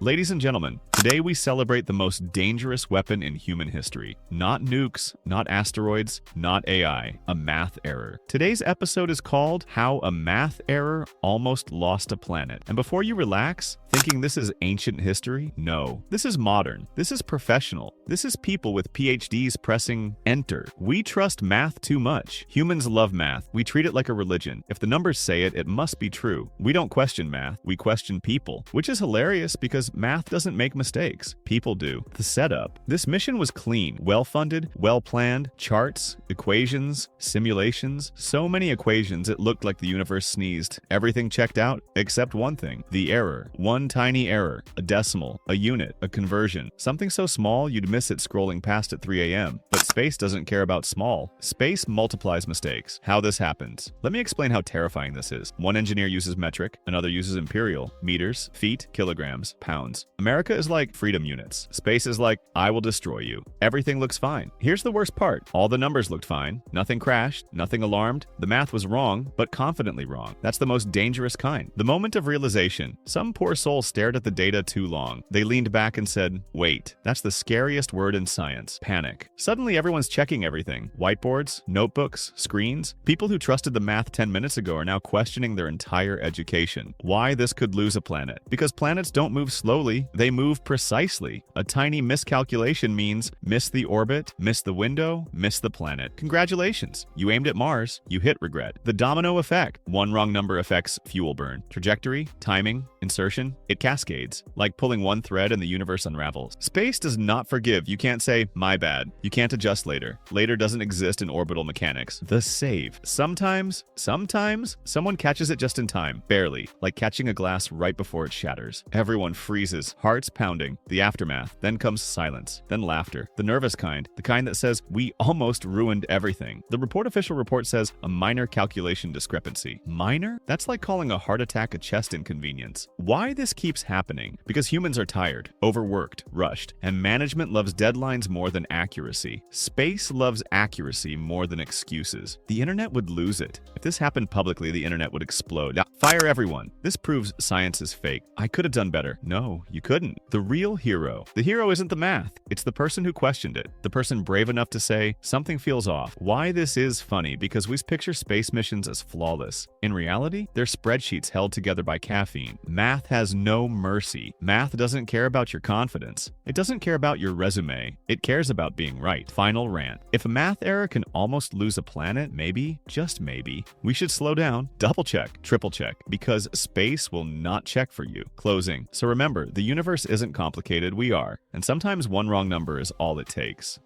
Ladies and gentlemen, today we celebrate the most dangerous weapon in human history. Not nukes, not asteroids, not AI, a math error. Today's episode is called How a Math Error Almost Lost a Planet. And before you relax, thinking this is ancient history, no. This is modern. This is professional. This is people with PhDs pressing enter. We trust math too much. Humans love math. We treat it like a religion. If the numbers say it, it must be true. We don't question math. We question people, which is hilarious because math doesn't make mistakes. People do. The setup. This mission was clean, well-funded, well-planned, charts, equations, simulations, so many equations it looked like the universe sneezed. Everything checked out except one thing, the error. One tiny error, a decimal, a unit, a conversion, something so small you'd miss it scrolling past at 3 a.m. But space doesn't care about small. Space multiplies mistakes. How this happens. Let me explain how terrifying this is. One engineer uses metric, another uses imperial, meters, feet, kilograms, pounds. America is like freedom units. Space is like, I will destroy you. Everything looks fine. Here's the worst part. All the numbers looked fine. Nothing crashed, nothing alarmed. The math was wrong, but confidently wrong. That's the most dangerous kind. The moment of realization. Some poor soul stared at the data too long. They leaned back and said, wait, that's the scariest word in science. Panic. Suddenly everyone's checking everything. Whiteboards, notebooks, screens. People who trusted the math 10 minutes ago are now questioning their entire education. Why this could lose a planet? Because planets don't move slowly, they move precisely. A tiny miscalculation means miss the orbit, miss the window, miss the planet. Congratulations. You aimed at Mars, you hit regret. The domino effect. One wrong number affects fuel burn. Trajectory, timing, insertion, it cascades. Like pulling one thread and the universe unravels. Space does not forgive. You can't say, my bad. You can't adjust later. Later doesn't exist in orbital mechanics. The save. Sometimes, someone catches it just in time. Barely. Like catching a glass right before it shatters. Everyone freezes, hearts pounding. The aftermath. Then comes silence. Then laughter. The nervous kind. The kind that says, we almost ruined everything. The official report says, a minor calculation discrepancy. Minor? That's like calling a heart attack a chest inconvenience. Why this keeps happening? Because humans are tired, overworked, rushed, and management loves deadlines more than accuracy. Space loves accuracy more than excuses. The internet would lose it. If this happened publicly, the internet would explode. Now, fire everyone. This proves science is fake. I could have done better. No, you couldn't. The real hero. The hero isn't the math. It's the person who questioned it. The person brave enough to say, something feels off. Why this is funny, because we picture space missions as flawless. In reality, they're spreadsheets held together by caffeine. Math has no mercy. Math doesn't care about your confidence. It doesn't care about your resume. It cares about being right. Final rant. If a math error can almost lose a planet, maybe, just maybe, we should slow down, double check, triple check, because space will not check for you. Closing. So remember, the universe isn't complicated, we are. And sometimes one wrong number is all it takes.